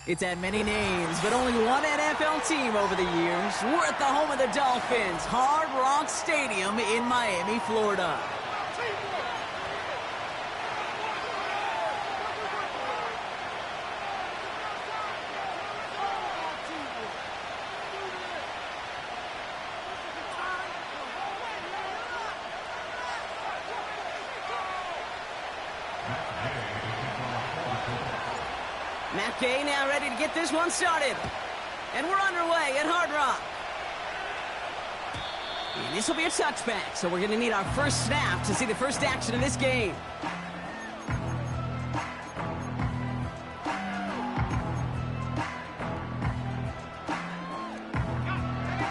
It's had many names, but only one NFL team over the years. We're at the home of the Dolphins, Hard Rock Stadium in Miami, Florida. Matt Gay now ready to get this one started. And we're underway at Hard Rock. And this will be a touchback, so we're going to need our first snap to see the first action of this game.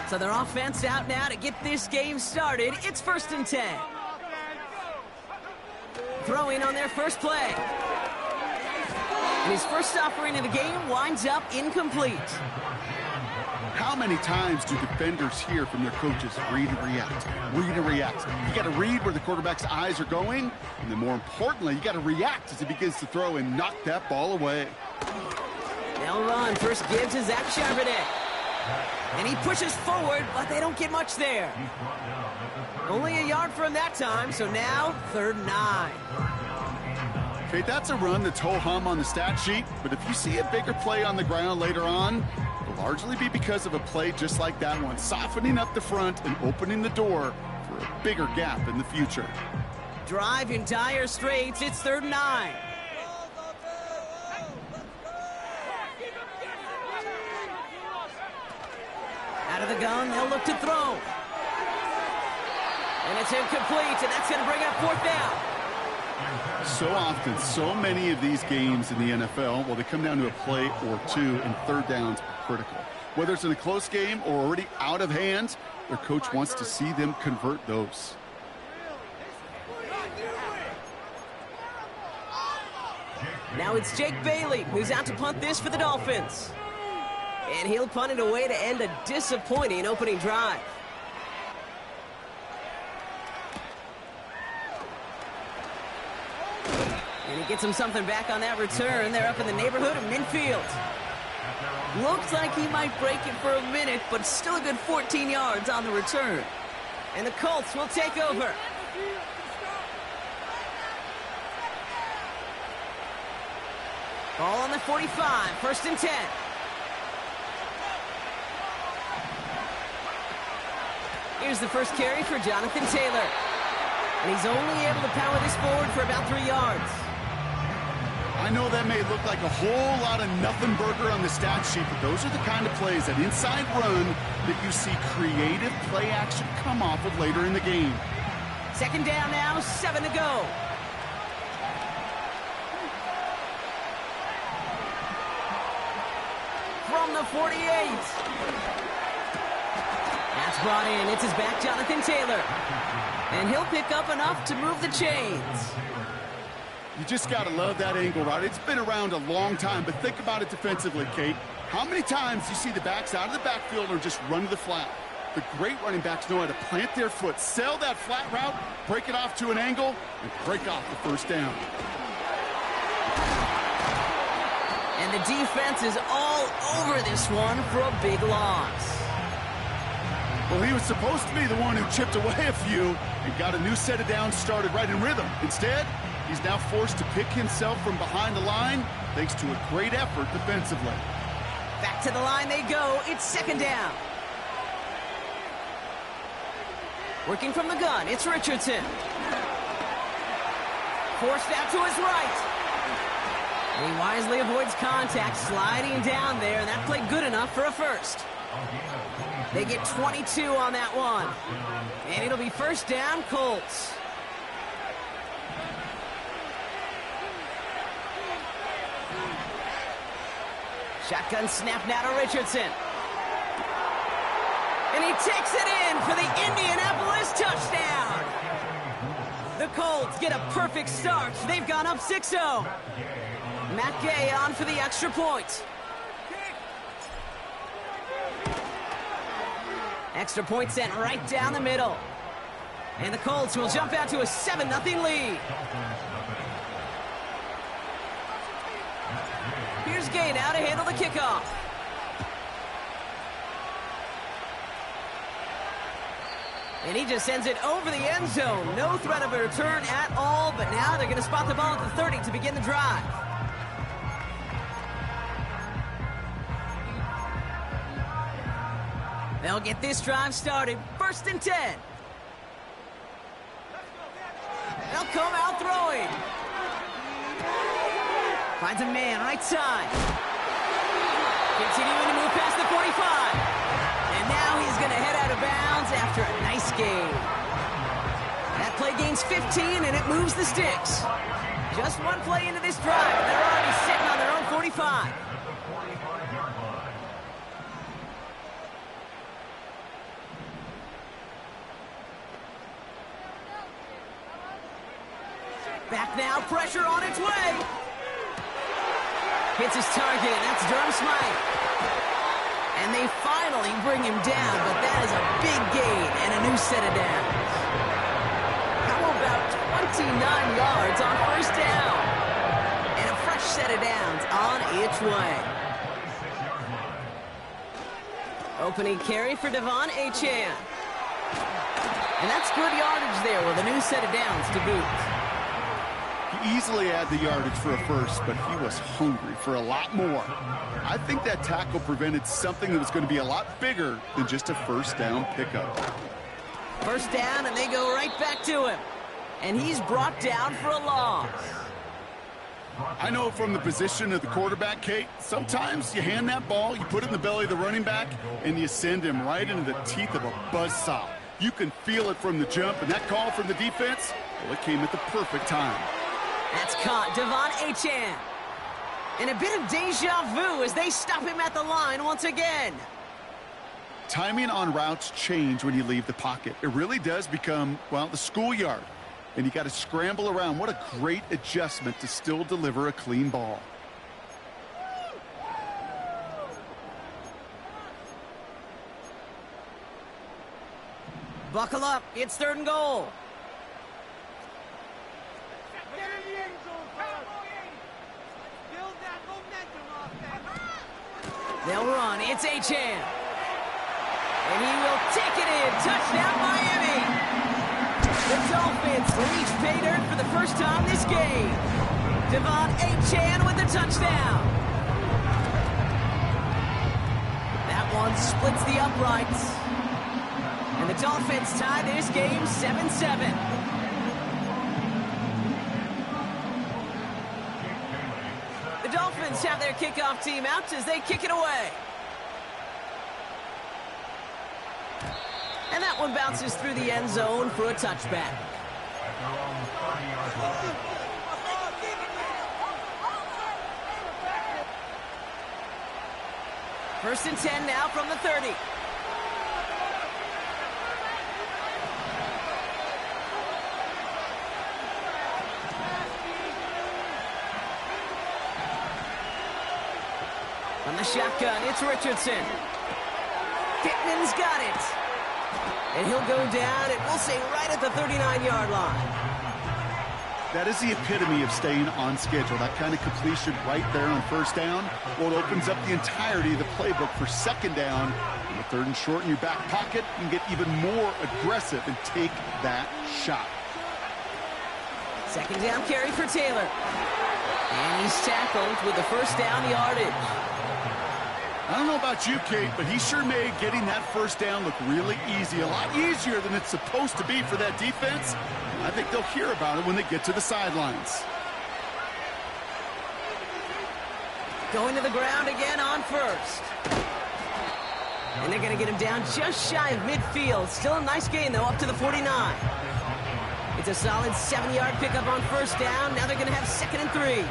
So their offense out now to get this game started. It's 1st and 10. Throwing on their first play. And his first offering of the game winds up incomplete. How many times do defenders hear from their coaches, read and react, read and react? You got to read where the quarterback's eyes are going, and then more importantly, you got to react as he begins to throw and knock that ball away. They'll run. First give to Zach Charbonnet. And he pushes forward, but they don't get much there. Only a yard for him that time, so now 3rd and 9. Okay, that's a run that's ho-hum on the stat sheet, but if you see a bigger play on the ground later on, it'll largely be because of a play just like that one, softening up the front and opening the door for a bigger gap in the future. Drive in dire straits, it's 3rd and 9. Out of the gun, they'll look to throw. And it's incomplete, and that's going to bring up 4th down. So often, so many of these games in the NFL, well, they come down to a play or two, and 3rd downs are critical. Whether it's in a close game or already out of hand, their coach wants to see them convert those. Now it's Jake Bailey, who's out to punt this for the Dolphins. And he'll punt it away to end a disappointing opening drive. And he gets him something back on that return. They're up in the neighborhood of midfield. Looks like he might break it for a minute, but still a good 14 yards on the return. And the Colts will take over. Ball on the 45, 1st and 10. Here's the first carry for Jonathan Taylor. And he's only able to power this forward for about 3 yards. I know that may look like a whole lot of nothing burger on the stat sheet, but those are the kind of plays, that inside run, that you see creative play action come off of later in the game. 2nd down now, 7 to go. From the 48. That's brought in. It's his back, Jonathan Taylor. And he'll pick up enough to move the chains. You just got to love that angle, right? It's been around a long time, but think about it defensively, Kate. How many times do you see the backs out of the backfield or just run to the flat? The great running backs know how to plant their foot, sell that flat route, break it off to an angle, and break off the 1st down. And the defense is all over this one for a big loss. Well, he was supposed to be the one who chipped away a few and got a new set of downs started right in rhythm. Instead, he's now forced to pick himself from behind the line thanks to a great effort defensively. Back to the line they go. It's 2nd down. Working from the gun, it's Richardson. Forced out to his right. And he wisely avoids contact, sliding down there, and that played good enough for a first. They get 22 on that one. And it'll be 1st down, Colts. Shotgun snap now to Richardson. And he takes it in for the Indianapolis touchdown. The Colts get a perfect start. They've gone up 6-0. Matt Gay on for the extra point. Extra point sent right down the middle. And the Colts will jump out to a 7-0 lead. Here's Gay now to handle the kickoff. And he just sends it over the end zone. No threat of a return at all, but now they're going to spot the ball at the 30 to begin the drive. They'll get this drive started. 1st and 10. They'll come out throwing. Finds a man, right side. Continuing to move past the 45. And now he's going to head out of bounds after a nice gain. That play gains 15, and it moves the sticks. Just one play into this drive, and they're already sitting on their own 45. Back now, pressure on its way. Hits his target, that's Durham Smythe. And they finally bring him down, but that is a big gain and a new set of downs. How about 29 yards on 1st down? And a fresh set of downs on its way. Opening carry for Devon Achane. And that's good yardage there with a new set of downs to boot. He easily had the yardage for a first, but he was hungry for a lot more. I think that tackle prevented something that was going to be a lot bigger than just a 1st down pickup. 1st down, and they go right back to him. And he's brought down for a loss. I know from the position of the quarterback, Kate, sometimes you hand that ball, you put it in the belly of the running back, and you send him right into the teeth of a buzzsaw. You can feel it from the jump, and that call from the defense, well, it came at the perfect time. That's caught, Devon Achane. And a bit of deja vu as they stop him at the line once again. Timing on routes change when you leave the pocket. It really does become, well, the schoolyard. And you got to scramble around. What a great adjustment to still deliver a clean ball. Buckle up, it's 3rd and goal. They'll run. It's Achane. And he will take it in. Touchdown, Miami. The Dolphins reach pay dirt for the first time this game. Devon Achane with the touchdown. That one splits the uprights. And the Dolphins tie this game 7-7. The Dolphins have their kickoff team out as they kick it away. And that one bounces through the end zone for a touchback. First and 10 now from the 30. On the shotgun, it's Richardson. Pittman's got it. And he'll go down, and we'll say right at the 39-yard line. That is the epitome of staying on schedule. That kind of completion right there on 1st down. Well, it opens up the entirety of the playbook for 2nd down. On the 3rd and short in your back pocket, you can get even more aggressive and take that shot. 2nd down carry for Taylor. And he's tackled with the 1st down yardage. I don't know about you, Kate, but he sure made getting that 1st down look really easy. A lot easier than it's supposed to be for that defense. I think they'll hear about it when they get to the sidelines. Going to the ground again on 1st. And they're going to get him down just shy of midfield. Still a nice gain, though, up to the 49. It's a solid 7-yard pickup on 1st down. Now they're going to have 2nd and 3.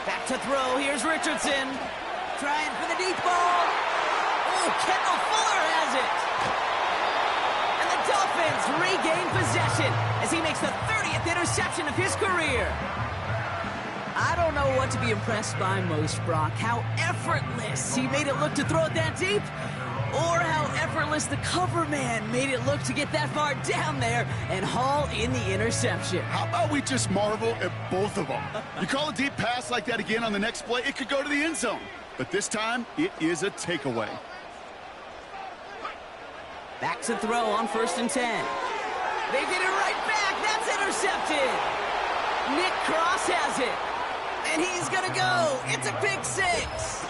Back to throw. Here's Richardson. Trying for the deep ball. Oh, Kendall Fuller has it. And the Dolphins regain possession as he makes the 30th interception of his career. I don't know what to be impressed by most, Brock. How effortless he made it look to throw it that deep. or how effortless the cover man made it look to get that far down there and haul in the interception. How about we just marvel at both of them? You call a deep pass like that again on the next play, it could go to the end zone. But this time, it is a takeaway. Back to throw on 1st and 10. They get it right back. That's intercepted. Nick Cross has it. And he's going to go. It's a pick 6.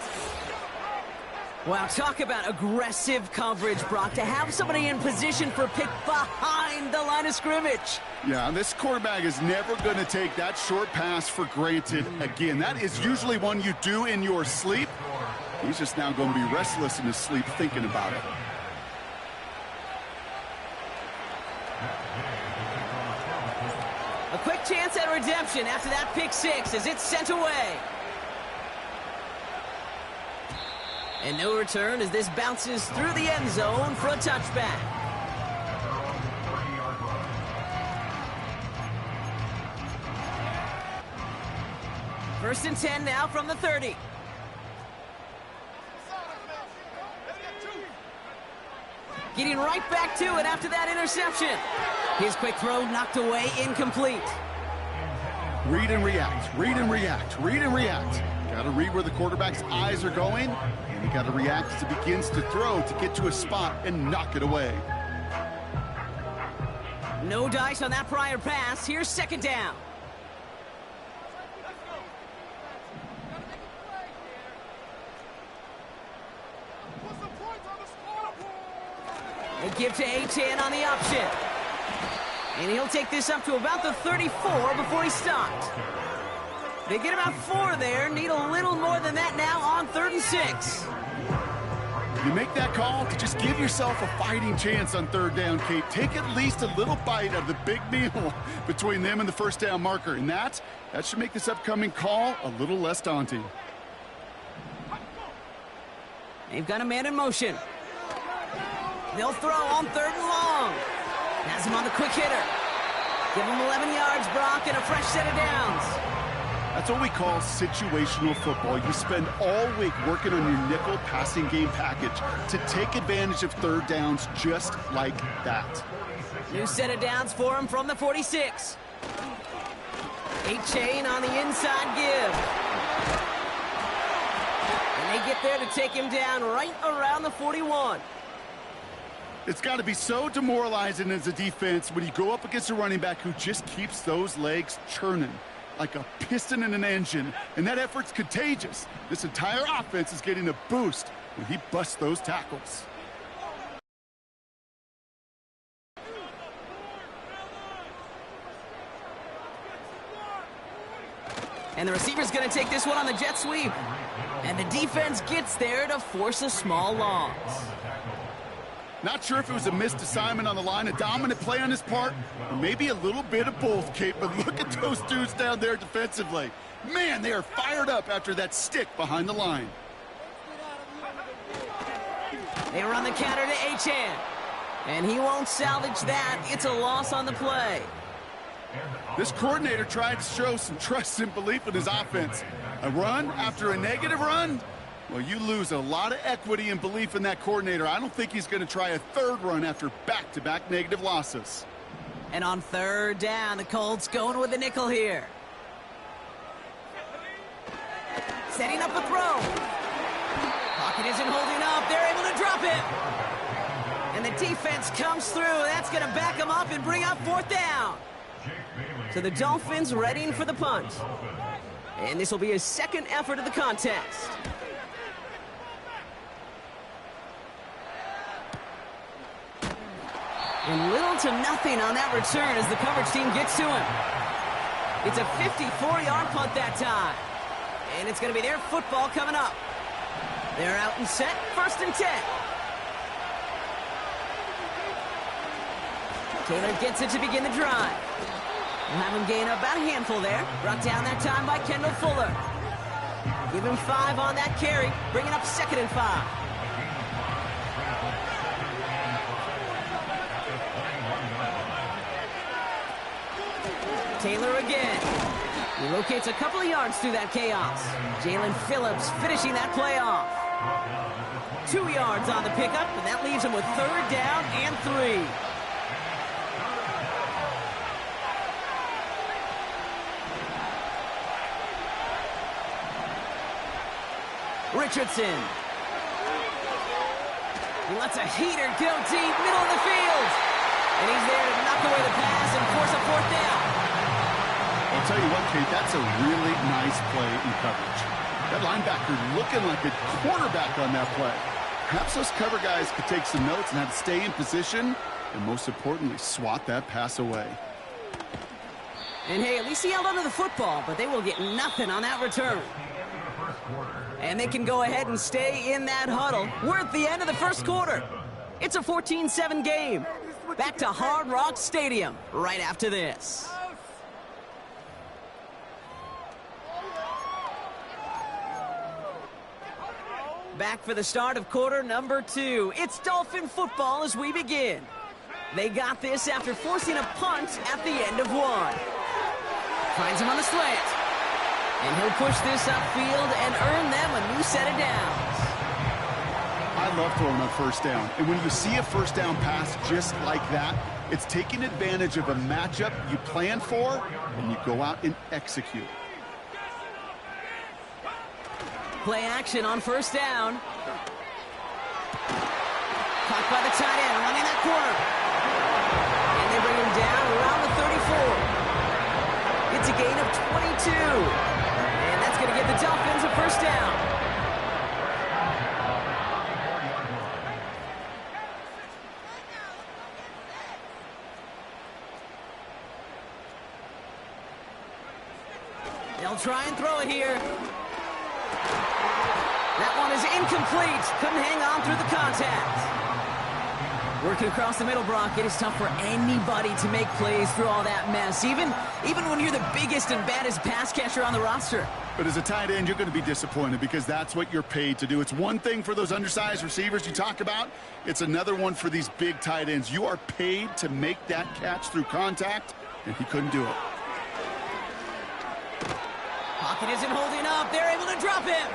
Wow, talk about aggressive coverage, Brock. To have somebody in position for a pick behind the line of scrimmage. Yeah, this quarterback is never going to take that short pass for granted again. That is usually one you do in your sleep. He's just now going to be restless in his sleep thinking about it. A quick chance at redemption after that pick 6 as it's sent away. And no return as this bounces through the end zone for a touchback. First and 10 now from the 30. Getting right back to it after that interception. His quick throw knocked away, incomplete. Read and react, read and react, read and react. Got to read where the quarterback's eyes are going, and you got to react as it begins to throw to get to a spot and knock it away. No dice on that prior pass. Here's 2nd down. They give to Achane on the option. And he'll take this up to about the 34 before he stopped. They get about 4 there. Need a little more than that now on 3rd and 6. You make that call to just give yourself a fighting chance on 3rd down, Kate. Take at least a little bite out of the big meal between them and the 1st down marker. And that should make this upcoming call a little less daunting. They've got a man in motion. They'll throw on 3rd and long. Has him on the quick hitter. Give him 11 yards, Brock, and a fresh set of downs. That's what we call situational football. You spend all week working on your nickel passing game package to take advantage of 3rd downs just like that. New set of downs for him from the 46. Achane on the inside give. And they get there to take him down right around the 41. It's got to be so demoralizing as a defense when you go up against a running back who just keeps those legs churning like a piston in an engine, and that effort's contagious. This entire offense is getting a boost when he busts those tackles. And the receiver's going to take this one on the jet sweep. And the defense gets there to force a small loss. Not sure if it was a missed assignment on the line, a dominant play on his part, or maybe a little bit of both, Kate, but look at those dudes down there defensively. Man, they are fired up after that stick behind the line. They run the counter to Achane. And he won't salvage that. It's a loss on the play. This coordinator tried to show some trust and belief in his offense. A run after a negative run? Well, you lose a lot of equity and belief in that coordinator. I don't think he's going to try a 3rd run after back-to-back negative losses. And on 3rd down, the Colts going with the nickel here. Setting up a throw. Pocket isn't holding up. They're able to drop it. And the defense comes through. That's going to back them up and bring up 4th down. So the Dolphins readying for the punt. And this will be his 2nd effort of the contest. And little to nothing on that return as the coverage team gets to him. It's a 54-yard punt that time. And it's going to be their football coming up. They're out and set, 1st and 10. Taylor gets it to begin the drive. We'll have him gain about a handful there. Brought down that time by Kendall Fuller. Give him 5 on that carry, bringing up 2nd and 5. Taylor again. He locates a couple of yards through that chaos. Jalen Phillips finishing that play off. 2 yards on the pickup, and that leaves him with 3rd down and 3. Richardson. He lets a heater go deep, middle of the field. And he's there to knock away the pass and force a 4th down. I'll tell you what, Kate, that's a really nice play in coverage. That linebacker looking like a quarterback on that play. Perhaps those cover guys could take some notes and how to stay in position, and most importantly, swat that pass away. And hey, at least he held onto the football, but they will get nothing on that return. And they can go ahead and stay in that huddle. We're at the end of the first quarter. It's a 14-7 game. Back to Hard Rock Stadium right after this. Back for the start of quarter number 2. It's Dolphin football as we begin. They got this after forcing a punt at the end of 1. Finds him on the slant. And he'll push this upfield and earn them a new set of downs. I love throwing on 1st down. And when you see a 1st down pass just like that, it's taking advantage of a matchup you plan for, and you go out and execute. Play action on 1st down. Caught by the tight end, running that corner. And they bring him down around the 34. It's a gain of 22. And that's going to give the Dolphins a 1st down. They'll try and throw it here. That one is incomplete. Couldn't hang on through the contact. Working across the middle, Brock, it is tough for anybody to make plays through all that mess, even when you're the biggest and baddest pass catcher on the roster. But as a tight end, you're going to be disappointed because that's what you're paid to do. It's one thing for those undersized receivers you talk about. It's another one for these big tight ends. You are paid to make that catch through contact, and he couldn't do it. Pocket isn't holding up. They're able to drop him.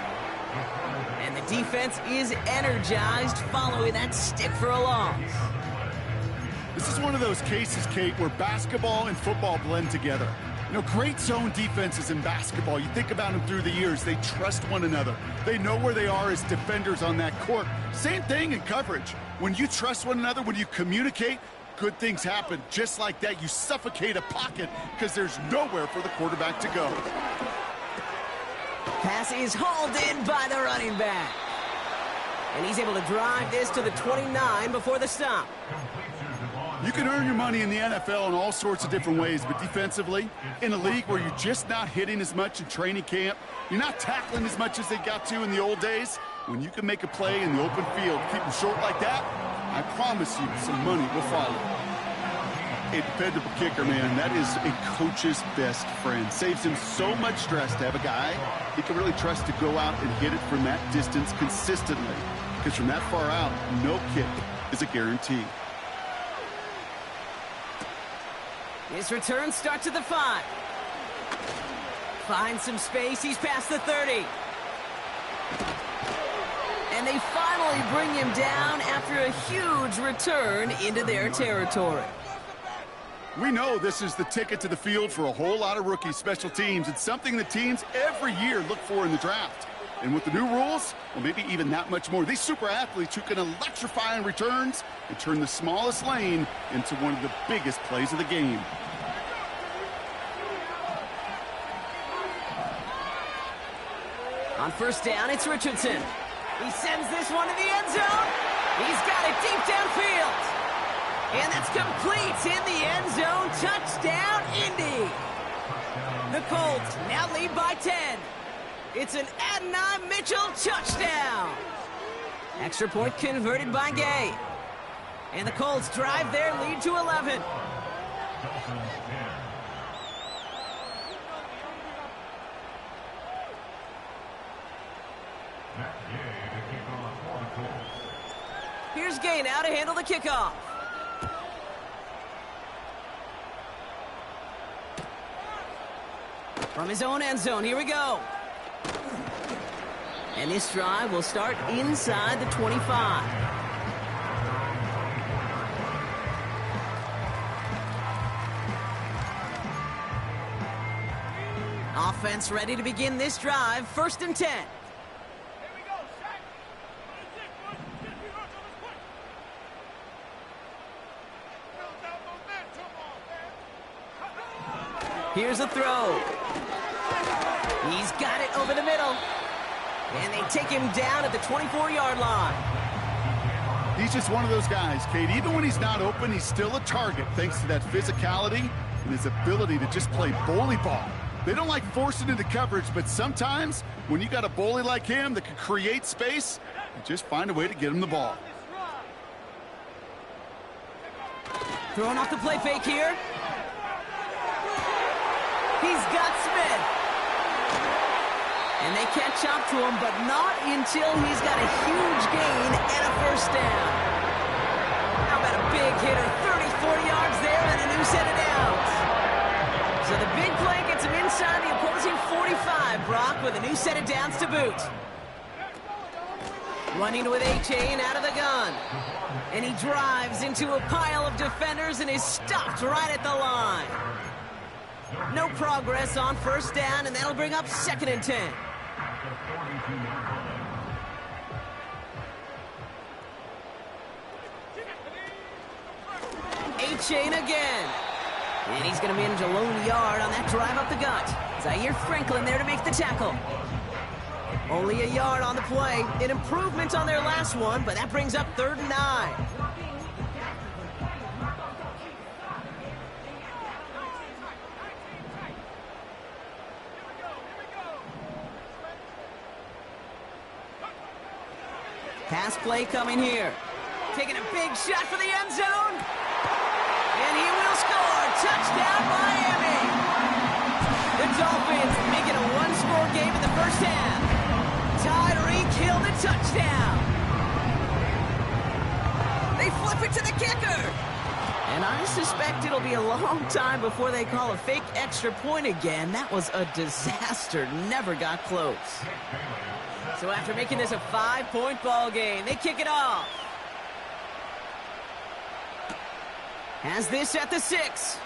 And the defense is energized following that stick for a loss. This is one of those cases, Kate, where basketball and football blend together. You know, great zone defenses in basketball, you think about them through the years, they trust one another. They know where they are as defenders on that court. Same thing in coverage. When you trust one another, when you communicate, good things happen. Just like that, you suffocate a pocket because there's nowhere for the quarterback to go. Pass is hauled in by the running back. And he's able to drive this to the 29 before the stop. You can earn your money in the NFL in all sorts of different ways, but defensively, in a league where you're just not hitting as much in training camp, you're not tackling as much as they got to in the old days, when you can make a play in the open field, keep them short like that, I promise you some money will follow. A dependable kicker, man, that is a coach's best friend. Saves him so much stress to have a guy he can really trust to go out and hit it from that distance consistently. Because from that far out, no kick is a guarantee. His return starts at the 5. Finds some space. He's past the 30. And they finally bring him down after a huge return into their territory. We know this is the ticket to the field for a whole lot of rookie special teams. It's something the teams every year look for in the draft. And with the new rules, well, maybe even that much more. These super athletes who can electrify on returns and turn the smallest lane into one of the biggest plays of the game. On 1st down, it's Richardson. He sends this one to the end zone. He's got it deep downfield. And that's complete in the end zone. Touchdown, Indy. The Colts now lead by 10. It's an Adonai Mitchell touchdown. Extra point converted by Gay. And the Colts drive their lead to 11. Here's Gay now to handle the kickoff. From his own end zone, here we go. And this drive will start inside the 25. Offense ready to begin this drive. 1st and 10. Here's a throw. He's got it over the middle. And they take him down at the 24-yard line. He's just one of those guys, Kate. Even when he's not open, he's still a target thanks to that physicality and his ability to just play bully ball. They don't like forcing into coverage, but sometimes when you got a bully like him that can create space, you just find a way to get him the ball. Throwing off the play fake here. He's got Smith. And they catch up to him, but not until he's got a huge gain and a 1st down. How about a big hitter, 30, 40 yards there, and a new set of downs. So the big play gets him inside the opposing 45, Brock, with a new set of downs to boot. Running with Achane out of the gun. And he drives into a pile of defenders and is stopped right at the line. No progress on 1st down, and that'll bring up 2nd and 10. Achane again. And he's going to manage a lone yard on that drive up the gut. Zaire Franklin there to make the tackle. Only a yard on the play. An improvement on their last one, but that brings up 3rd and 9. Pass play coming here. Taking a big shot for the end zone. And he will score. Touchdown, Miami. The Dolphins make it a one-score game in the 1st half. Tyreek Hill the touchdown. They flip it to the kicker. And I suspect it'll be a long time before they call a fake extra point again. That was a disaster. Never got close. So after making this a 5-point ball game, they kick it off. Has this at the 6.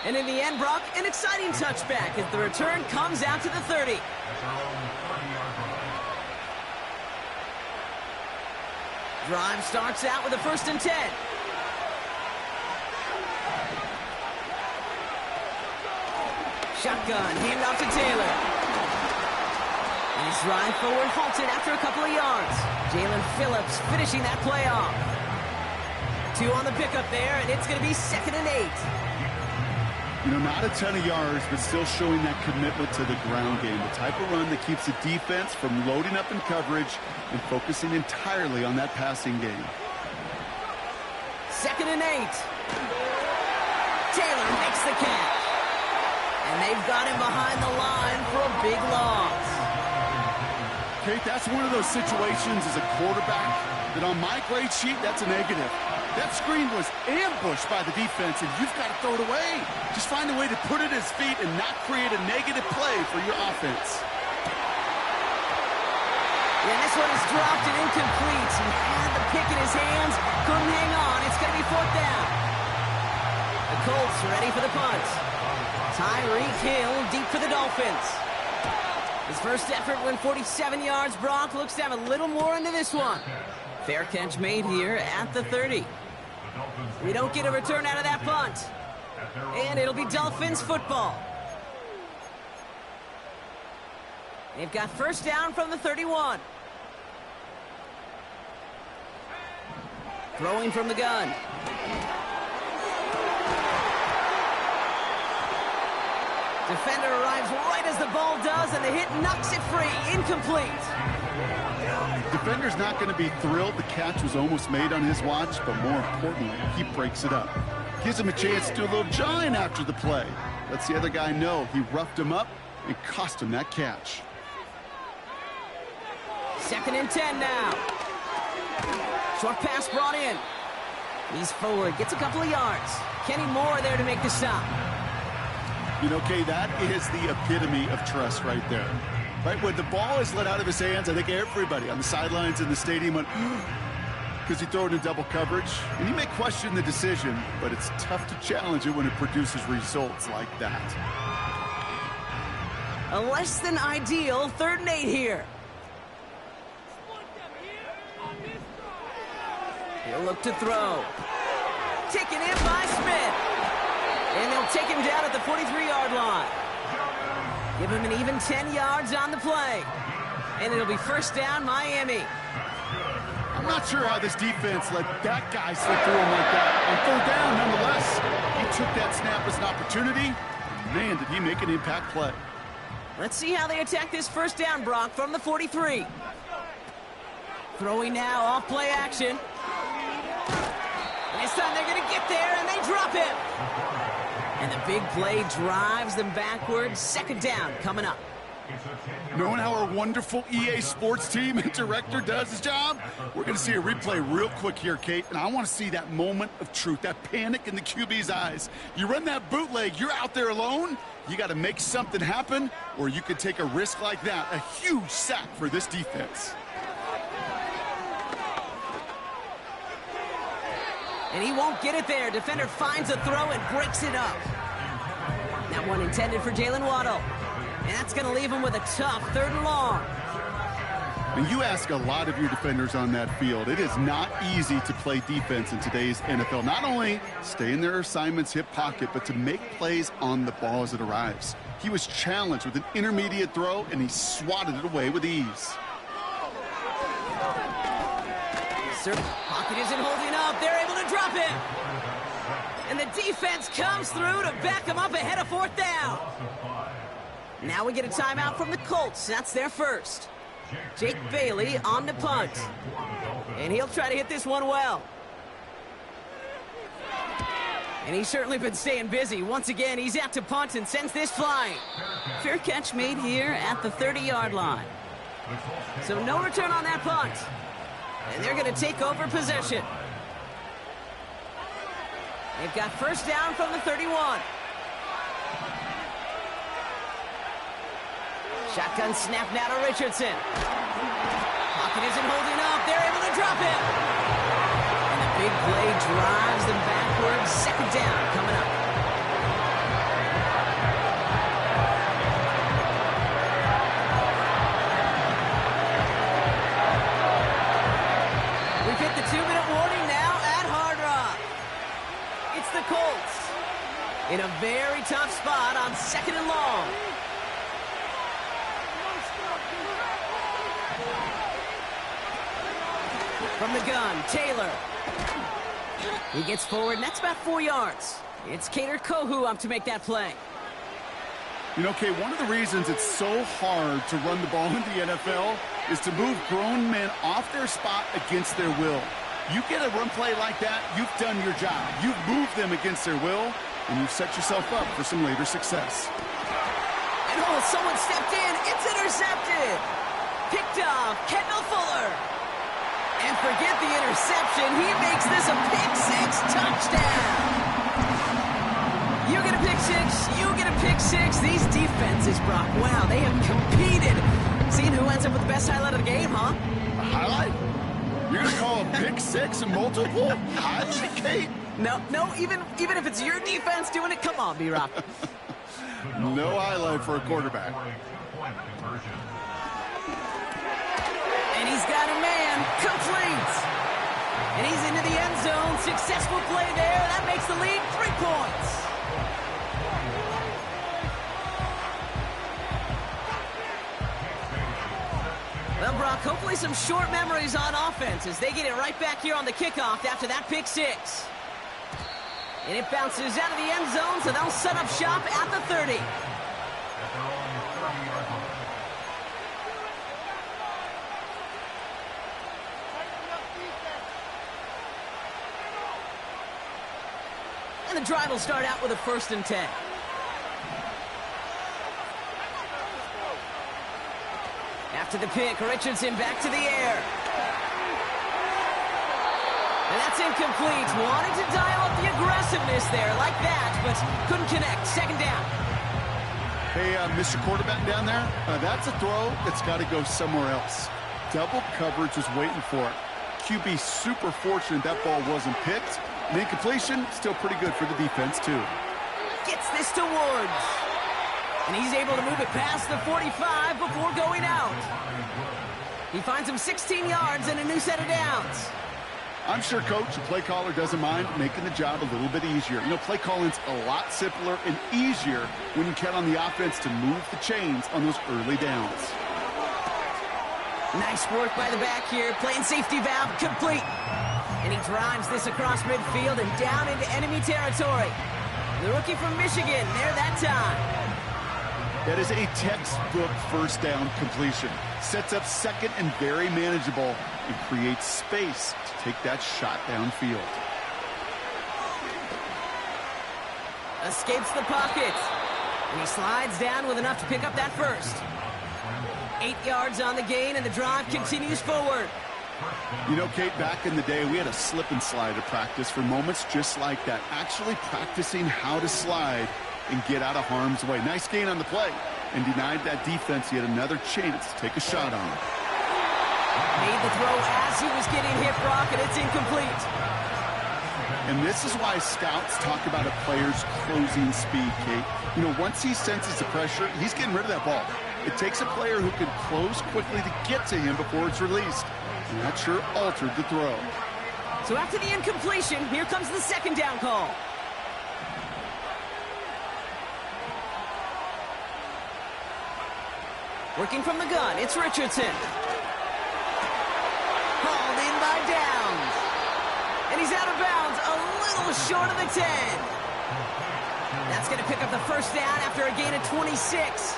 And in the end, Brock, an exciting touchback as the return comes out to the 30. Drive starts out with a 1st and 10. Shotgun, hand off to Taylor. And his drive forward halted after a couple of yards. Jalen Phillips finishing that play off. 2 on the pickup there, and it's going to be 2nd and 8. You know, not a ton of yards, but still showing that commitment to the ground game. The type of run that keeps the defense from loading up in coverage and focusing entirely on that passing game. 2nd and 8. Taylor makes the catch. And they've got him behind the line for a big loss. Kate, that's one of those situations as a quarterback that on my grade sheet, that's a negative. That screen was ambushed by the defense, and you've got to throw it away. Just find a way to put it at his feet and not create a negative play for your offense. Yeah, this one is dropped and incomplete. He had the pick in his hands, couldn't hang on. It's going to be 4th down. The Colts ready for the punt. Tyreek Hill deep for the Dolphins. His first effort went 47 yards. Brock looks to have a little more into this one. Fair catch made here at the 30. We don't get a return out of that punt. And it'll be Dolphins football. They've got 1st down from the 31. Throwing from the gun. Defender arrives right as the ball does, and the hit knocks it free. Incomplete. Defender's not going to be thrilled the catch was almost made on his watch, but more importantly, he breaks it up. Gives him a chance to do a little jawing after the play. Lets the other guy know he roughed him up and cost him that catch. 2nd and 10 now. Short pass brought in. He's forward, gets a couple of yards. Kenny Moore there to make the stop. You know, Kay, that is the epitome of trust right there. Right when the ball is let out of his hands, I think everybody on the sidelines in the stadium went, because he threw it in double coverage. And you may question the decision, but it's tough to challenge it when it produces results like that. A less than ideal 3rd and 8 here. He'll look to throw. Taken in by Smith. And they'll take him down at the 43-yard line. Give him an even 10 yards on the play. And it'll be 1st down, Miami. I'm not sure how this defense let that guy slip through him like that. On 3rd down, nonetheless, he took that snap as an opportunity. Man, did he make an impact play. Let's see how they attack this 1st down, Brock, from the 43. Throwing now off play action. And this time they're going to get there, and they drop him. And the big play drives them backwards. 2nd down coming up. Knowing how our wonderful EA Sports team and director does his job, we're going to see a replay real quick here, Kate, and I want to see that moment of truth, that panic in the QB's eyes. You run that bootleg, you're out there alone, you got to make something happen, or you could take a risk like that, a huge sack for this defense. And he won't get it there. Defender finds a throw and breaks it up. That one intended for Jalen Waddle. And that's going to leave him with a tough 3rd and long. And you ask a lot of your defenders on that field. It is not easy to play defense in today's NFL. Not only stay in their assignment's hip pocket, but to make plays on the ball as it arrives. He was challenged with an intermediate throw, and he swatted it away with ease. Pocket isn't holding up. They're able to drop him. And the defense comes through to back him up ahead of 4th down. Now we get a timeout from the Colts. That's their first. Jake Bailey on the punt. And he'll try to hit this one well. And he's certainly been staying busy. Once again, he's out to punt and sends this flying. Fair catch made here at the 30-yard line. So no return on that punt. And they're going to take over possession. They've got 1st down from the 31. Shotgun snap now to Richardson. Pocket isn't holding up. They're able to drop him. And the big play drives them backwards. 2nd down coming up. We've hit the 2-minute warning now at Hard Rock. It's the Colts in a very tough spot on 2nd and long. From the gun, Taylor. He gets forward, and that's about 4 yards. It's Kader Kohou up to make that play. You know, Kay, one of the reasons it's so hard to run the ball in the NFL is to move grown men off their spot against their will. You get a run play like that, you've done your job. You've moved them against their will, and you've set yourself up for some later success. And oh, someone stepped in. It's intercepted. Picked off Kendall Fuller. And forget the interception. He makes this a pick-6 touchdown. You get a pick-6. You get a pick-6. These defenses, Brock, wow, they have competed. Seeing who ends up with the best highlight of the game, huh? A highlight? You're going to call a pick-6 a multiple highlight, Kate? No, even if it's your defense doing it, come on, B-Rock. No highlight for a quarterback. And he's got a man, complete. And he's into the end zone. Successful play there. That makes the lead 3 points. Well, Brock, hopefully some short memories on offense as they get it right back here on the kickoff after that pick-6. And it bounces out of the end zone, so they'll set up shop at the 30. And the drive will start out with a 1st and 10. After the pick, Richardson back to the air. And that's incomplete. Wanted to dial up the aggressiveness there like that, but couldn't connect. 2nd down. Hey, Mr. Quarterback down there, that's a throw that's got to go somewhere else. Double coverage was waiting for it. QB super fortunate that ball wasn't picked. And incompletion, still pretty good for the defense, too. Gets this to Woods. And he's able to move it past the 45 before going out. He finds him 16 yards and a new set of downs. I'm sure Coach, the play caller, doesn't mind making the job a little bit easier. You know, play calling's a lot simpler and easier when you count on the offense to move the chains on those early downs. Nice work by the back here, playing safety valve complete. And he drives this across midfield and down into enemy territory. The rookie from Michigan, there that time. That is a textbook first down completion. Sets up second and very manageable and creates space to take that shot downfield. Escapes the pocket. And he slides down with enough to pick up that first. 8 yards on the gain, and the drive continues forward. You know, Kate, back in the day, we had a slip and slide at practice for moments just like that. Actually practicing how to slide and get out of harm's way. Nice gain on the play, and denied that defense yet another chance to take a shot on him. Made the throw as he was getting hit, Brock, and it's incomplete. And this is why scouts talk about a player's closing speed, Kate. You know, once he senses the pressure, he's getting rid of that ball. It takes a player who can close quickly to get to him before it's released. And that sure altered the throw. So after the incompletion, here comes the second down call. Working from the gun, it's Richardson. Hauled in by Downs. And he's out of bounds, a little short of the 10. That's going to pick up the first down after a gain of 26.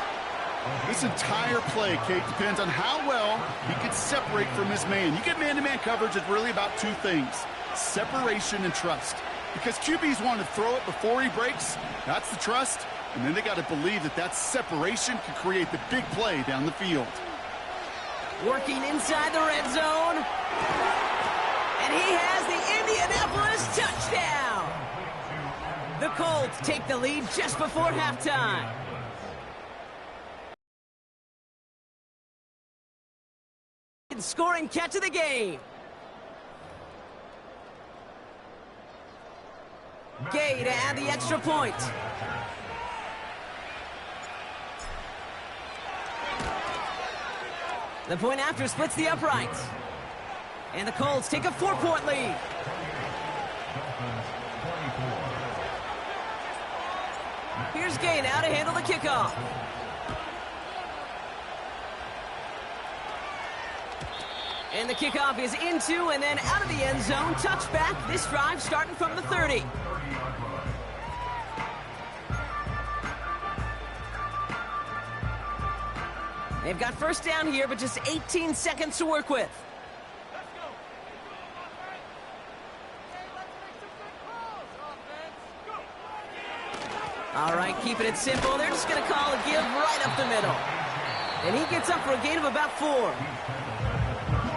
This entire play, Kate, depends on how well he can separate from his man. You get man-to-man coverage, it's really about two things: separation and trust. Because QBs want to throw it before he breaks, that's the trust. And then they got to believe that that separation can create the big play down the field. Working inside the red zone. And he has the Indianapolis touchdown. The Colts take the lead just before halftime. Scoring catch of the game. Gay to add the extra point. The point after splits the uprights. And the Colts take a 4-point lead. Here's Gay now to handle the kickoff. And the kickoff is into and then out of the end zone. Touchback. This drive starting from the 30. They've got first down here, but just 18 seconds to work with. All right, keeping it simple. They're just going to call a give right up the middle. And he gets up for a gain of about 4.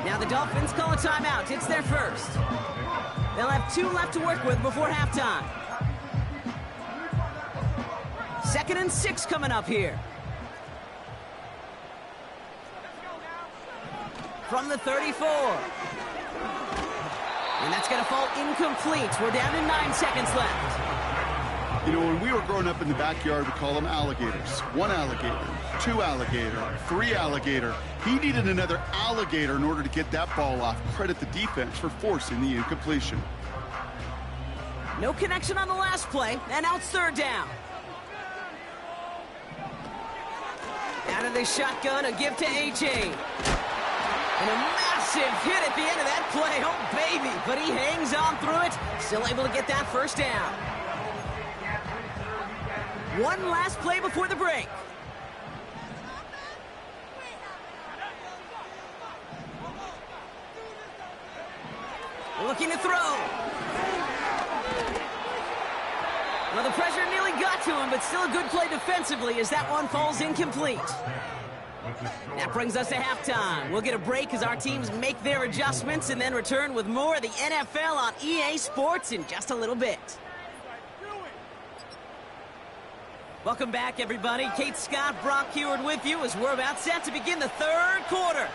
Now the Dolphins call a timeout. It's their first. They'll have 2 left to work with before halftime. 2nd and 6 coming up here. From the 34. And that's going to fall incomplete. We're down to 9 seconds left. You know, when we were growing up in the backyard, we call them alligators. 1 alligator, 2 alligator, 3 alligator. He needed another alligator in order to get that ball off. Credit the defense for forcing the incompletion. No connection on the last play, and now it's 3rd down. Out of the shotgun, a give to A.J. And a massive hit at the end of that play. Oh, baby. But he hangs on through it. Still able to get that first down. One last play before the break. Looking to throw. Well, the pressure nearly got to him, but still a good play defensively as that one falls incomplete. That brings us to halftime. We'll get a break as our teams make their adjustments and then return with more of the NFL on EA Sports in just a little bit. Welcome back, everybody. Kate Scott, Brock Heward with you as we're about set to begin the third quarter.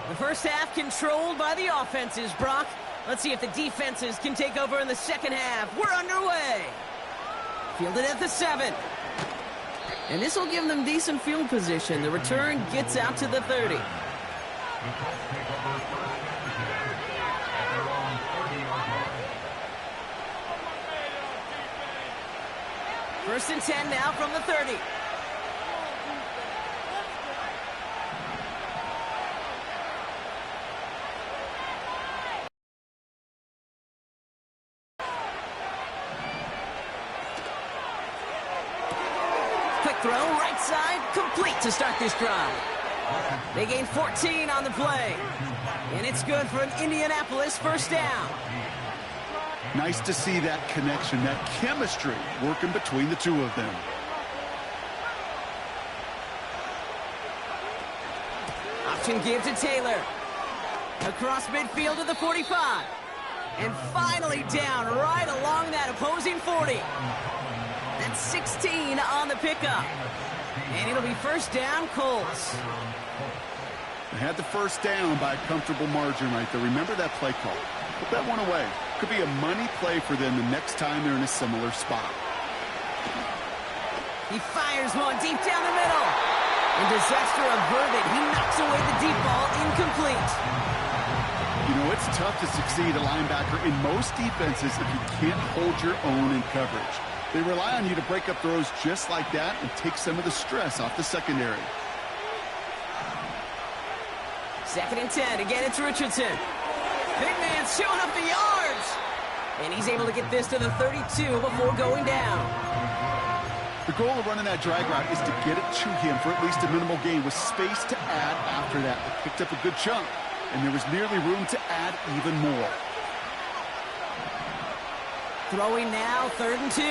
The first half controlled by the offenses, Brock. Let's see if the defenses can take over in the second half. We're underway. Fielded at the 7. And this will give them decent field position. The return gets out to the 30. First and 10 now from the 30. Quick throw, right side, complete to start this drive. They gain 14 on the play. And it's good for an Indianapolis first down. Nice to see that connection, that chemistry working between the two of them. Option give to Taylor. Across midfield to the 45. And finally down right along that opposing 40. That's 16 on the pickup. And it'll be first down, Colts. They had the first down by a comfortable margin right there. Remember that play call. Put that one away. Could be a money play for them the next time they're in a similar spot. He fires one deep down the middle. And disaster averted. He knocks away the deep ball, incomplete. You know, it's tough to succeed a linebacker in most defenses if you can't hold your own in coverage. They rely on you to break up throws just like that and take some of the stress off the secondary. Second and 10. Again, it's Richardson. Big man's showing up the yards. And he's able to get this to the 32 before going down. The goal of running that drag route is to get it to him for at least a minimal gain with space to add after that. They picked up a good chunk, and there was nearly room to add even more. Throwing now, 3rd and 2.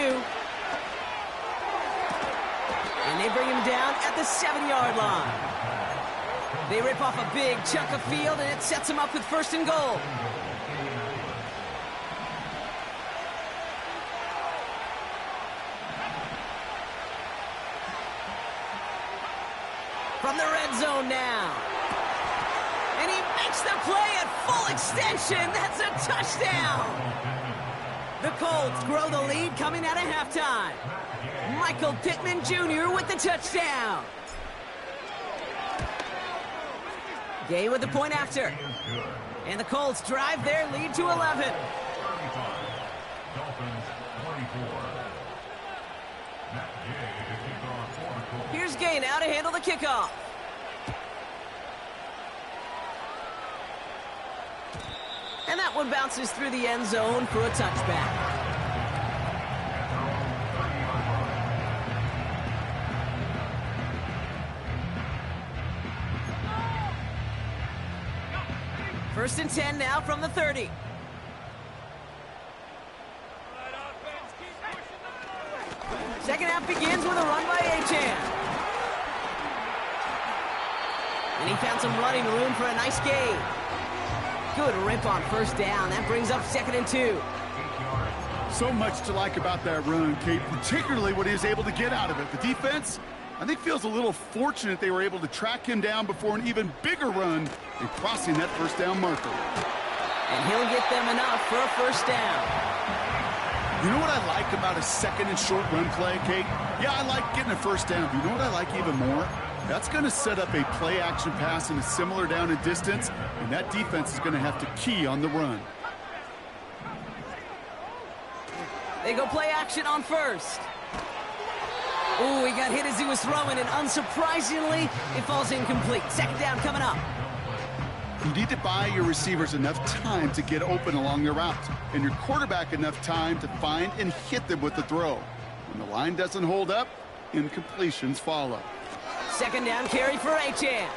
And they bring him down at the 7-yard line. They rip off a big chunk of field, and it sets them up with 1st and goal. From the red zone now. And he makes the play at full extension. That's a touchdown. The Colts grow the lead coming out of halftime. Michael Pittman Jr. with the touchdown. Gay with the point after. And the Colts drive their lead to 11. Here's Gay now to handle the kickoff. And that one bounces through the end zone for a touchback. First and 10 now from the 30. Second half begins with a run by Achane. And he found some running room for a nice gain. Good rip on first down. That brings up 2nd and 2. So much to like about that run, Kate, particularly what he was able to get out of it. The defense, I think, feels a little fortunate they were able to track him down before an even bigger run and crossing that first down marker. And he'll get them enough for a first down. You know what I like about a 2nd and short run play, Kate? Yeah, I like getting a first down. But you know what I like even more? That's going to set up a play-action pass in a similar down and distance, and that defense is going to have to key on the run. They go play action on first. Ooh, he got hit as he was throwing, and unsurprisingly, it falls incomplete. 2nd down coming up. You need to buy your receivers enough time to get open along their route, and your quarterback enough time to find and hit them with the throw. When the line doesn't hold up, incompletions follow. 2nd down carry for Achane.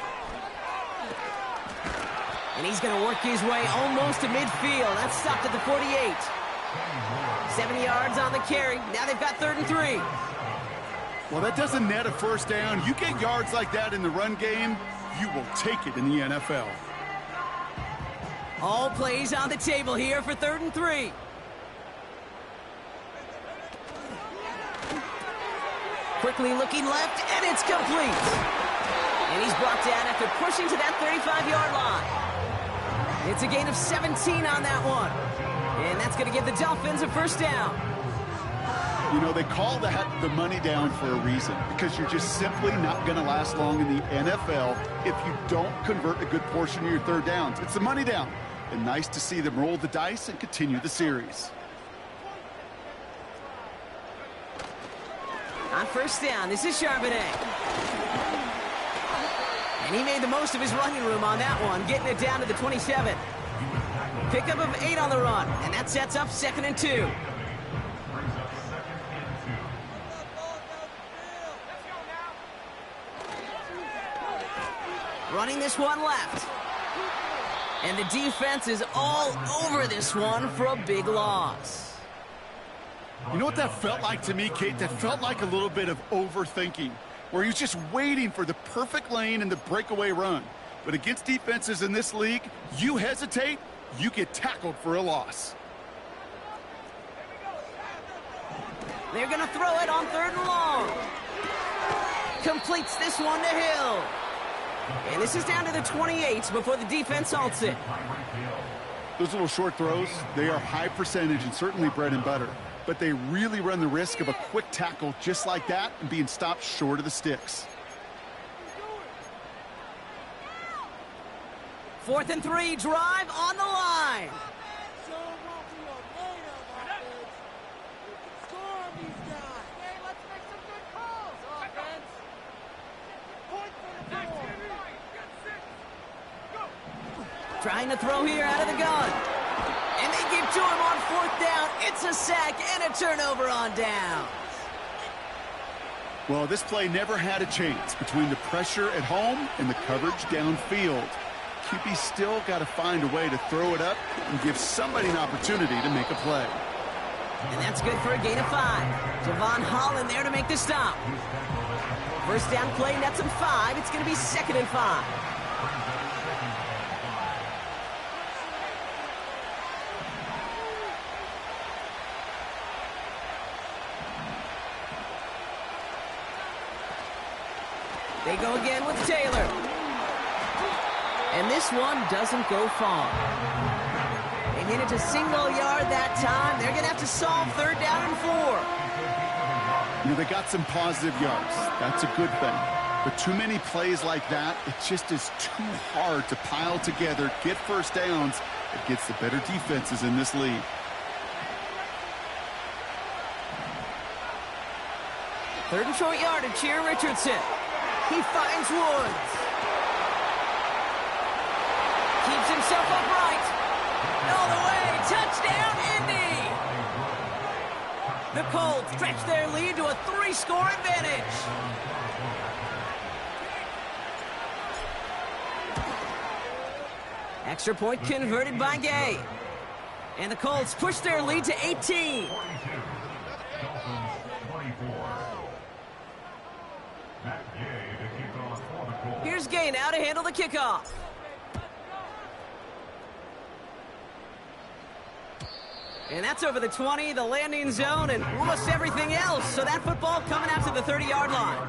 And he's going to work his way almost to midfield. That's stopped at the 48. 70 yards on the carry. Now they've got 3rd and 3. Well, that doesn't net a first down. You get yards like that in the run game, you will take it in the NFL. All plays on the table here for 3rd and 3. Quickly looking left, and it's complete. And he's brought down after pushing to that 35-yard line. It's a gain of 17 on that one. And that's going to give the Dolphins a first down. You know, they call that the money down for a reason, because you're just simply not going to last long in the NFL if you don't convert a good portion of your third downs. It's the money down. And nice to see them roll the dice and continue the series. On first down, this is Charbonnet. And he made the most of his running room on that one, getting it down to the 27. Pickup of 8 on the run, and that sets up 2nd and 2. Running this one left. And the defense is all over this one for a big loss. You know what that felt like to me, Kate? That felt like a little bit of overthinking, where he was just waiting for the perfect lane and the breakaway run. But against defenses in this league, you hesitate, you get tackled for a loss. They're going to throw it on 3rd and long. Completes this one to Hill. And this is down to the 28 before the defense halts it. Those little short throws, they are high percentage and certainly bread and butter. But they really run the risk of a quick tackle just like that and being stopped short of the sticks. 4th and 3, drive on the line. Trying to throw here out of the gun. And they give to him on 4th down. It's a sack and a turnover on downs. Well, this play never had a chance between the pressure at home and the coverage downfield. QB still got to find a way to throw it up and give somebody an opportunity to make a play. And that's good for a gain of 5. Javon Holland there to make the stop. First down play nets him 5. It's going to be 2nd and 5. They go again with Taylor. And this one doesn't go far. They made it to single yard that time. They're going to have to solve 3rd down and 4. You know, they got some positive yards. That's a good thing. But too many plays like that, it just is too hard to pile together, get first downs against the better defenses in this league. Third and short yardage here, Richardson. He finds Woods. Keeps himself upright. All the way. Touchdown, Indy. The Colts stretch their lead to a 3-score advantage. Extra point converted by Gay. And the Colts push their lead to 18. Here's Gay now to handle the kickoff. And that's over the 20, the landing zone, and almost everything else. So that football coming out to the 30-yard line.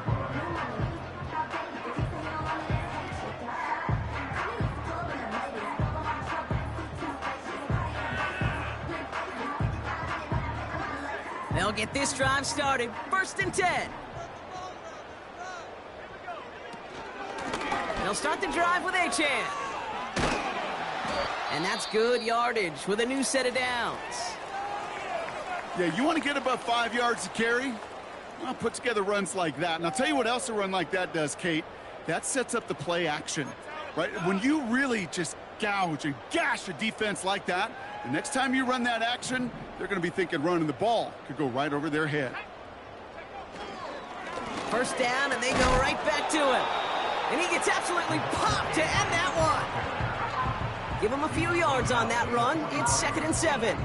They'll get this drive started. 1st and 10. They'll start the drive with Achane. And that's good yardage with a new set of downs. Yeah, you want to get above 5 yards to carry? Well, put together runs like that. And I'll tell you what else a run like that does, Kate. That sets up the play action, right? When you really just gouge and gash a defense like that, the next time you run that action, they're going to be thinking running the ball. Could go right over their head. First down, and they go right back to him. And he gets absolutely popped to end that one. Give him a few yards on that run. It's 2nd and 7.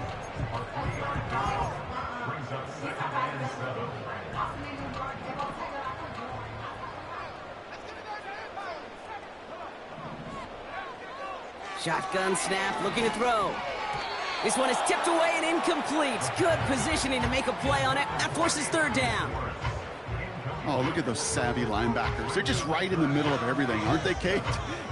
Shotgun snap, looking to throw. This one is tipped away and incomplete. Good positioning to make a play on it. That forces 3rd down. Oh, look at those savvy linebackers. They're just right in the middle of everything, aren't they, Kate?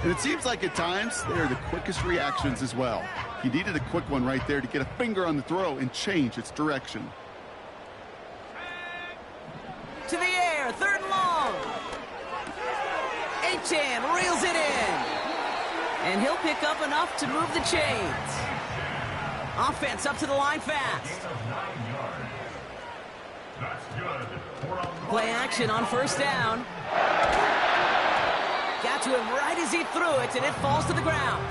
And it seems like at times they are the quickest reactions as well. He needed a quick one right there to get a finger on the throw and change its direction. To the air, 3rd and long. Achane reels it in. And he'll pick up enough to move the chains. Offense up to the line fast. Play action on 1st down. Got to him right as he threw it, and it falls to the ground.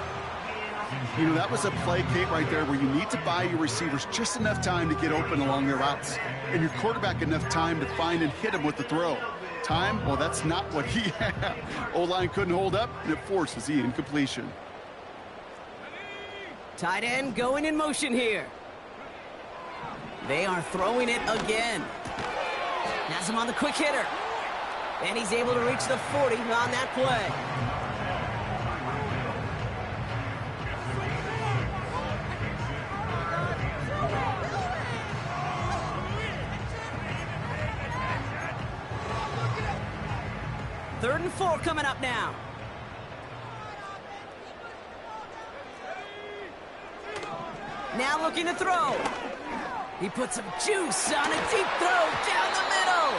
You know, that was a play, Kate, right there where you need to buy your receivers just enough time to get open along their routes, and your quarterback enough time to find and hit him with the throw. Time? Well, that's not what he had. O-line couldn't hold up, and it forces the incompletion. Tight end going in motion here. They are throwing it again. Has him on the quick hitter. And he's able to reach the 40 on that play. Third and 4 coming up now. Now looking to throw. He puts some juice on a deep throw down the middle.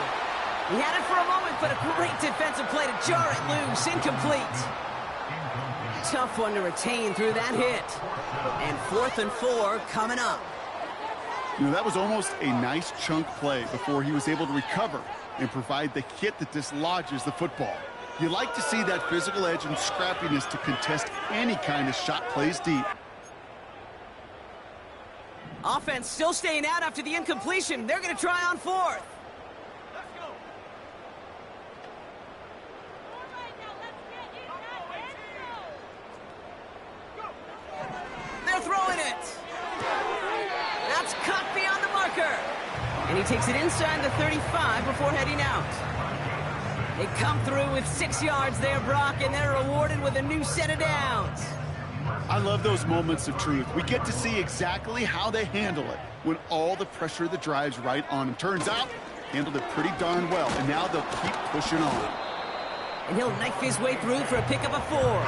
He had it for a moment, but a great defensive play to jar it loose. Incomplete. Tough one to retain through that hit. And 4th and 4 coming up. You know, that was almost a nice chunk play before he was able to recover and provide the hit that dislodges the football. You like to see that physical edge and scrappiness to contest any kind of shot plays deep. Offense still staying out after the incompletion. They're going to try on 4th. They're throwing it. That's cut beyond the marker. And he takes it inside the 35 before heading out. They come through with 6 yards there, Brock, and they're rewarded with a new set of downs. I love those moments of truth. We get to see exactly how they handle it when all the pressure that drives right on them. Turns out, handled it pretty darn well, and now they'll keep pushing on. And he'll knife his way through for a pickup of 4.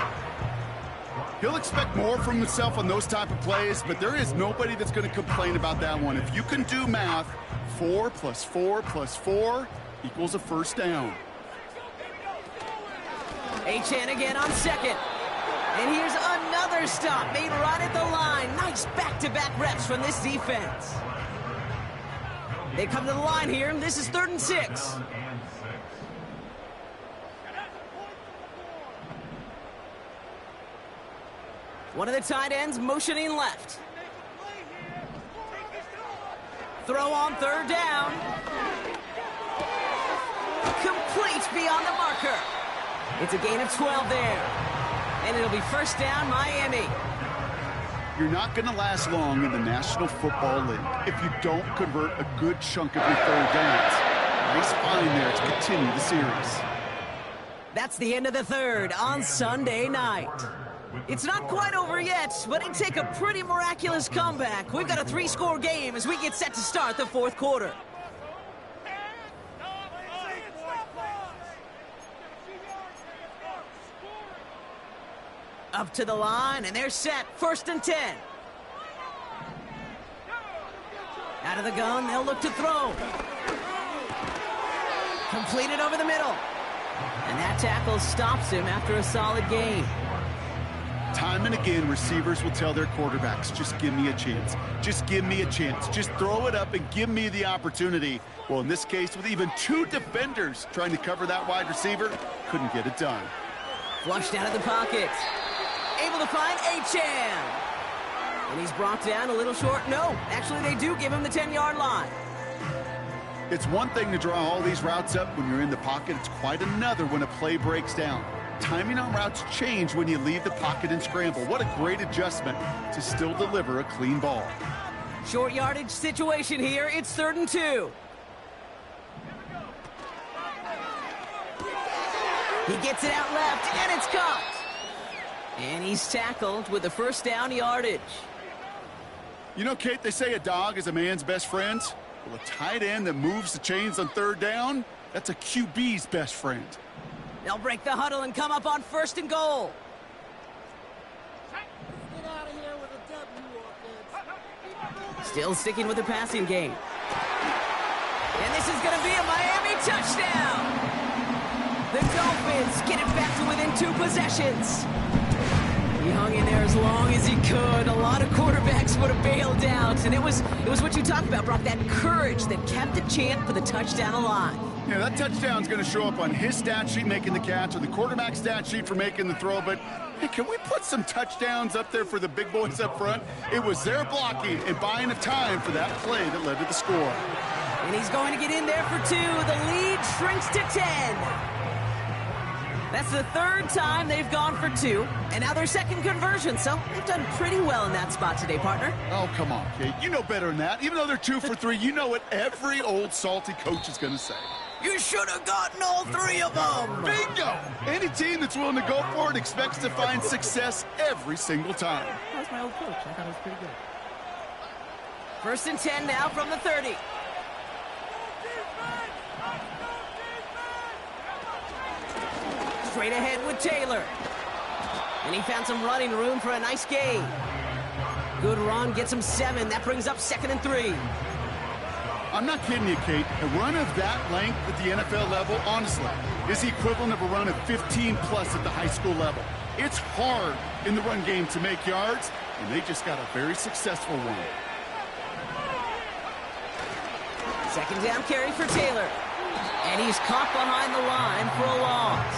He'll expect more from himself on those type of plays, but there is nobody that's going to complain about that one. If you can do math, 4 plus 4 plus 4 equals a 1st down. Achane again on 2nd. And here's another stop made right at the line. Nice back-to-back reps from this defense. They come to the line here. This is 3rd and 6. One of the tight ends motioning left. Throw on 3rd down. Complete beyond the marker. It's a gain of 12 there. And it'll be 1st down, Miami. You're not going to last long in the National Football League if you don't convert a good chunk of your 3rd downs. Nice find there to continue the series. That's the end of the 3rd on Sunday night. It's not quite over yet, but it'd take a pretty miraculous comeback. We've got a 3-score game as we get set to start the 4th quarter. Up to the line, and they're set. 1st and 10. Out of the gun, they'll look to throw. Completed over the middle. And that tackle stops him after a solid gain. Time and again, receivers will tell their quarterbacks, just give me a chance. Just give me a chance. Just throw it up and give me the opportunity. Well, in this case, with even 2 defenders trying to cover that wide receiver, couldn't get it done. Flushed out of the pocket. Able to find Achane. And he's brought down a little short. No, actually they do give him the 10-yard line. It's one thing to draw all these routes up when you're in the pocket. It's quite another when a play breaks down. Timing on routes change when you leave the pocket and scramble. What a great adjustment to still deliver a clean ball. Short yardage situation here. It's 3rd and 2. He gets it out left, and it's caught. And he's tackled with the 1st down yardage. You know, Kate, they say a dog is a man's best friend. Well, a tight end that moves the chains on 3rd down, That's a QB's best friend. They'll break the huddle and come up on 1st and goal. Get out of here with a W, offense. Still sticking with the passing game. And this is going to be a Miami touchdown. The Dolphins get it back to within 2 possessions. He hung in there as long as he could. A lot of quarterbacks would have bailed out. And it was what you talked about, Brock, that courage that kept the chant for the touchdown alive. Yeah, that touchdown's going to show up on his stat sheet making the catch or the quarterback's stat sheet for making the throw. But hey, can we put some touchdowns up there for the big boys up front? It was their blocking and buying of time for that play that led to the score. And he's going to get in there for 2. The lead shrinks to 10. That's the 3rd time they've gone for 2, and now their 2nd conversion, so they've done pretty well in that spot today, partner. Oh, come on, Kate. You know better than that. Even though they're 2 for 3, you know what every old salty coach is going to say. You should have gotten all 3 of them. Bingo! Any team that's willing to go for it expects to find success every single time. That was my old coach. I thought it was pretty good. 1st and 10 now from the 30. Straight ahead with Taylor. And he found some running room for a nice gain. Good run, gets him 7. That brings up 2nd and 3. I'm not kidding you, Kate. A run of that length at the NFL level, honestly, is the equivalent of a run of 15-plus at the high school level. It's hard in the run game to make yards, and they just got a very successful one. 2nd down carry for Taylor. And he's caught behind the line for a loss.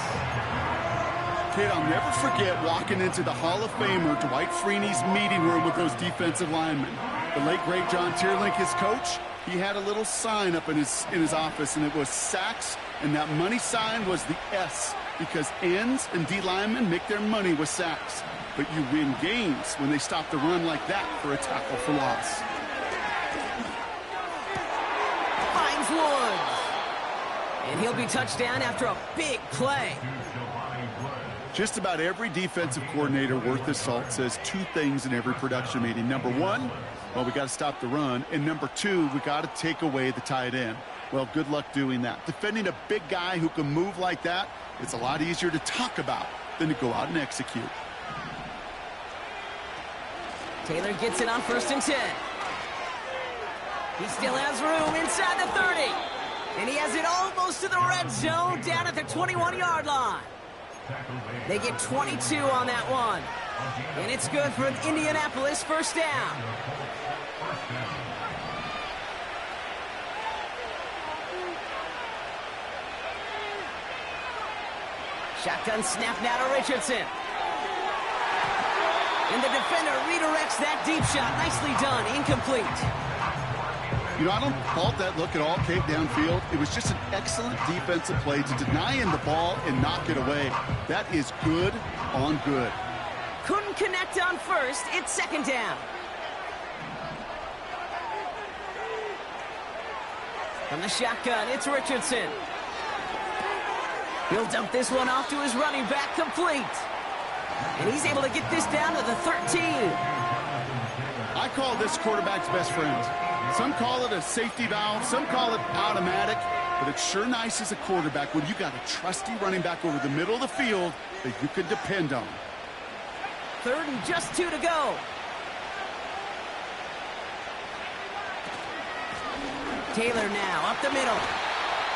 Kid, I'll never forget walking into the Hall of Famer Dwight Freeney's meeting room with those defensive linemen. The late, great John Tierlink, his coach, he had a little sign up in his office, and it was sacks, and that money sign was the S, because ends and D linemen make their money with sacks. But you win games when they stop the run like that for a tackle for loss. Finds Woods. And he'll be touched down after a big play. Just about every defensive coordinator worth his salt says 2 things in every production meeting. Number 1, well, we got to stop the run. And number 2, we got to take away the tight end. Well, good luck doing that. Defending a big guy who can move like that, it's a lot easier to talk about than to go out and execute. Taylor gets it on 1st and 10. He still has room inside the 30. And he has it almost to the red zone down at the 21-yard line. They get 22 on that one. And it's good for an Indianapolis 1st down. Shotgun snap now to Richardson. And the defender redirects that deep shot. Nicely done. Incomplete. You know, I don't fault that look at all, Kate, downfield. It was just an excellent defensive play to deny him the ball and knock it away. That is good on good. Couldn't connect on 1st. It's 2nd down. From the shotgun, it's Richardson. He'll dump this one off to his running back, complete. And he's able to get this down to the 13. I call this quarterback's best friend. Some call it a safety valve, some call it automatic, but it's sure nice as a quarterback when you got a trusty running back over the middle of the field that you can depend on. 3rd and just 2 to go. Taylor now up the middle.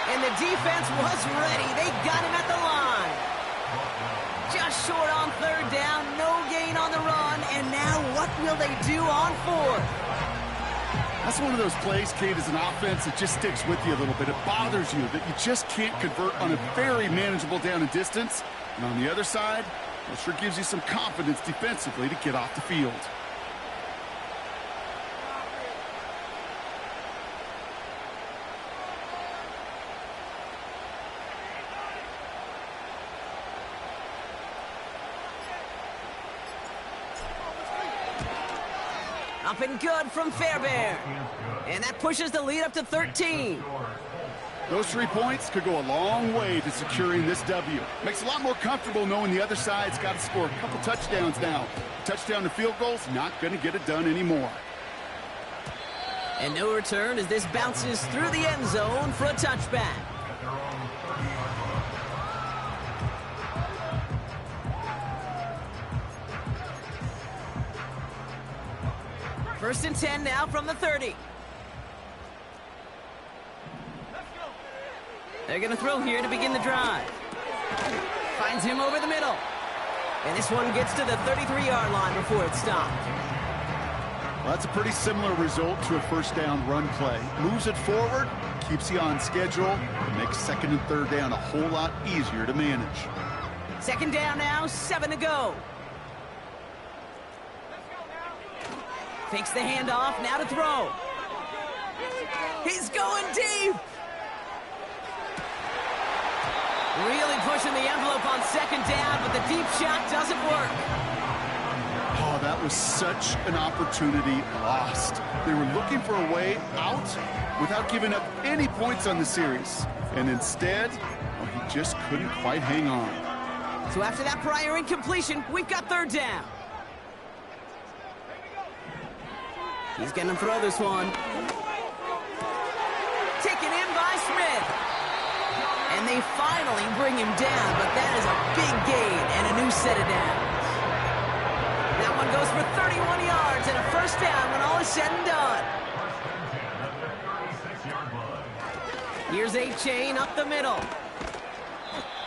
And the defense was ready. They got him at the line. Just short on 3rd down, no gain on the run, and now what will they do on 4th? That's one of those plays, Kate, as an offense that just sticks with you a little bit. It bothers you that you just can't convert on a very manageable down and distance. And on the other side, it sure gives you some confidence defensively to get off the field. Up and good from Fairbairn. And that pushes the lead up to 13. Those 3 points could go a long way to securing this W. Makes it a lot more comfortable knowing the other side's got to score a couple touchdowns now. Touchdown to field goals, not going to get it done anymore. And no return as this bounces through the end zone for a touchback. First and 10 now from the 30. They're going to throw here to begin the drive. Finds him over the middle. And this one gets to the 33-yard line before it's stopped. Well, that's a pretty similar result to a first down run play. Moves it forward, keeps you on schedule, and makes second and third down a whole lot easier to manage. Second down now, 7 to go. Fakes the handoff, now to throw. He's going deep. Really pushing the envelope on second down, but the deep shot doesn't work. Oh, that was such an opportunity lost. They were looking for a way out without giving up any points on the series. And instead, well, he just couldn't quite hang on. So after that prior incompletion, we've got third down. He's going to throw this one. Taken in by Smith. And they finally bring him down, but that is a big gain and a new set of downs. That one goes for 31 yards and a first down when all is said and done. Here's A-Chain up the middle.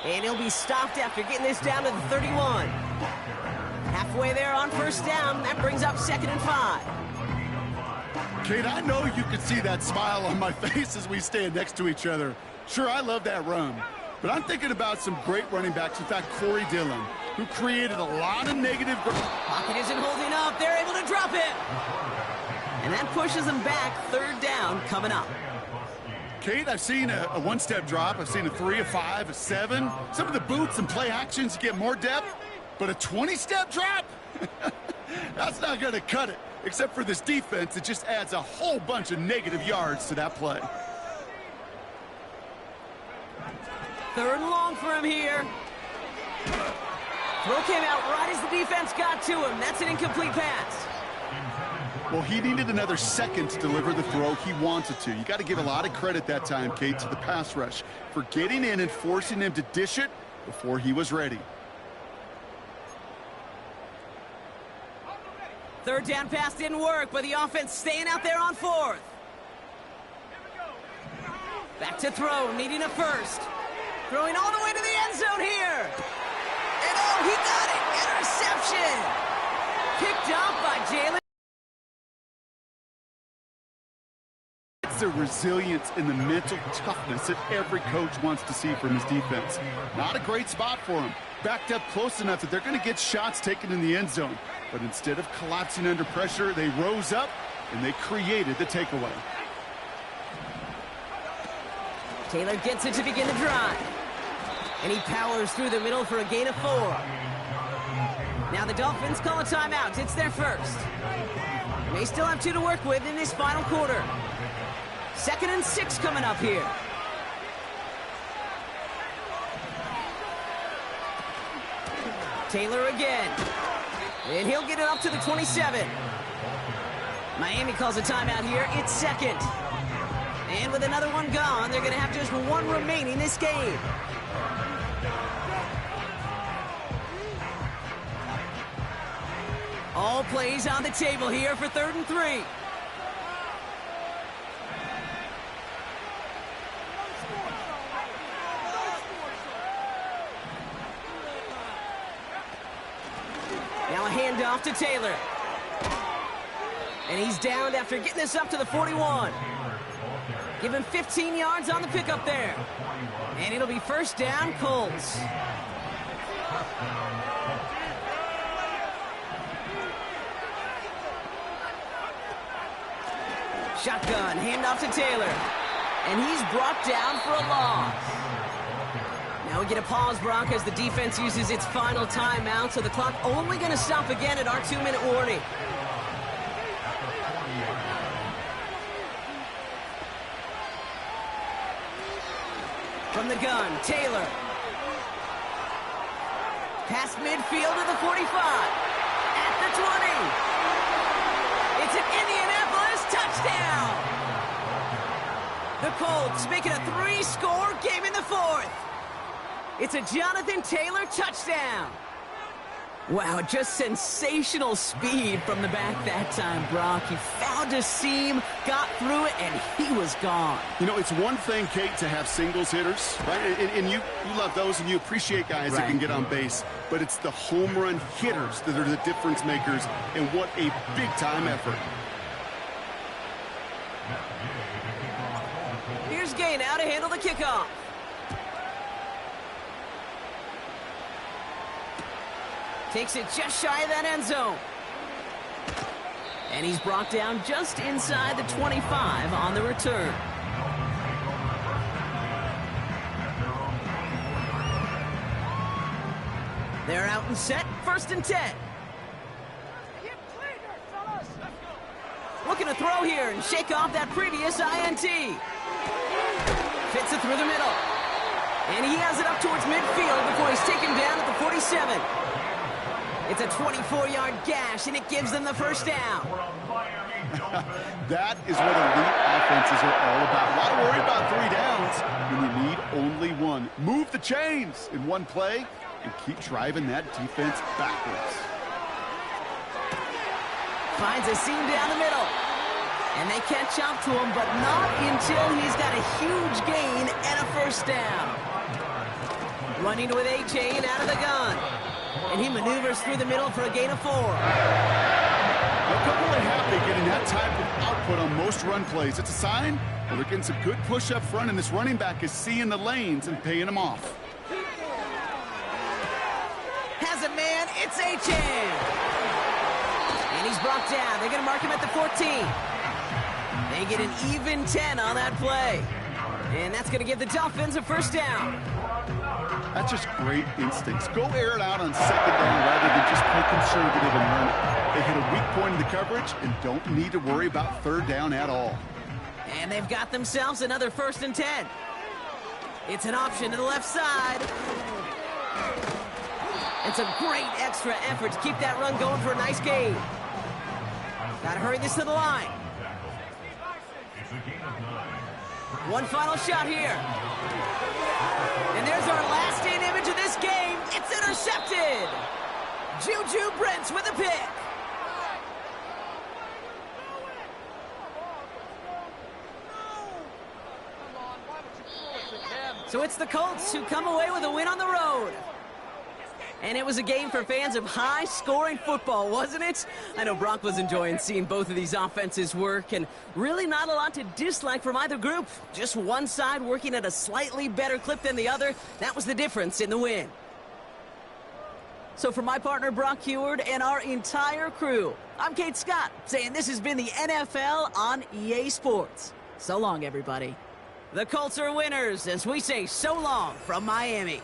And he'll be stopped after getting this down to the 31. Halfway there on first down, that brings up 2nd and 5. Kate, I know you can see that smile on my face as we stand next to each other. Sure, I love that run, but I'm thinking about some great running backs. In fact, Corey Dillon, who created a lot of negative... Pocket isn't holding up. They're able to drop it. And that pushes them back. Third down coming up. Kate, I've seen a one-step drop. I've seen a 3, a 5, a 7. Some of the boots and play actions, you get more depth. But a 20-step drop? That's not going to cut it. Except for this defense, it just adds a whole bunch of negative yards to that play. Third and long for him here. Throw came out right as the defense got to him. That's an incomplete pass. Well, he needed another second to deliver the throw he wanted to. You got to give a lot of credit that time, Kate, to the pass rush for getting in and forcing him to dish it before he was ready. Third down pass didn't work, but the offense staying out there on fourth. Back to throw, needing a first. Throwing all the way to the end zone here. And oh, he got it. Interception. Picked up by Jalen. It's the resilience and the mental toughness that every coach wants to see from his defense. Not a great spot for him. Backed up close enough that they're going to get shots taken in the end zone. But instead of collapsing under pressure, they rose up and they created the takeaway. Taylor gets it to begin the drive. And he powers through the middle for a gain of 4. Now the Dolphins call a timeout. It's their first. They still have 2 to work with in this final quarter. 2nd and 6 coming up here. Taylor again. And he'll get it up to the 27. Miami calls a timeout here. It's 2nd. And with another one gone, they're going to have just 1 remaining this game. All plays on the table here for 3rd and 3. Now a handoff to Taylor. And he's downed after getting this up to the 41. Give him 15 yards on the pickup there. And it'll be first down, Colts. Shotgun, handoff to Taylor. And he's brought down for a loss. Now we get a pause, Brock, as the defense uses its final timeout, so the clock only going to stop again at our 2-minute warning. From the gun, Taylor. Past midfield to the 45. At the 20. It's an Indianapolis touchdown. The Colts make it a 3-score game in the 4th. It's a Jonathan Taylor touchdown. Wow, just sensational speed from the back that time, Brock. He found a seam, got through it, and he was gone. You know, it's one thing, Kate, to have singles hitters, right? And you love those, and you appreciate guys that can get on base. But it's the home run hitters that are the difference makers, and what a big-time effort. Here's Gay now to handle the kickoff. Takes it just shy of that end zone. And he's brought down just inside the 25 on the return. They're out and set, 1st and 10. Looking to throw here and shake off that previous INT. Fits it through the middle. And he has it up towards midfield before he's taken down at the 47. It's a 24-yard gash, and it gives them the first down. That is what elite offenses are all about. Why worry about 3 downs when you need only 1? Move the chains in one play and keep driving that defense backwards. Finds a seam down the middle. And they catch up to him, but not until he's got a huge gain and a first down. Running with A-Chain out of the gun. And he maneuvers through the middle for a gain of 4. They're really happy getting that type of output on most run plays. It's a sign they're getting some good push up front, and this running back is seeing the lanes and paying them off. Has a man, it's A-Chain. And he's brought down. They're going to mark him at the 14. They get an even 10 on that play. And that's going to give the Dolphins a first down. That's just great instincts. Go air it out on 2nd down rather than just play conservative and run it. They hit a weak point in the coverage and don't need to worry about 3rd down at all. And they've got themselves another 1st and 10. It's an option to the left side. It's a great extra effort to keep that run going for a nice gain. Got to hurry this to the line. One final shot here. And there's our last-in image of this game. It's intercepted. Juju Brents with a pick. So it's the Colts who come away with a win on the road. And it was a game for fans of high-scoring football, wasn't it? I know Brock was enjoying seeing both of these offenses work, and really not a lot to dislike from either group. Just one side working at a slightly better clip than the other. That was the difference in the win. So for my partner, Brock Huard, and our entire crew, I'm Kate Scott, saying this has been the NFL on EA Sports. So long, everybody. The Colts are winners as we say so long from Miami.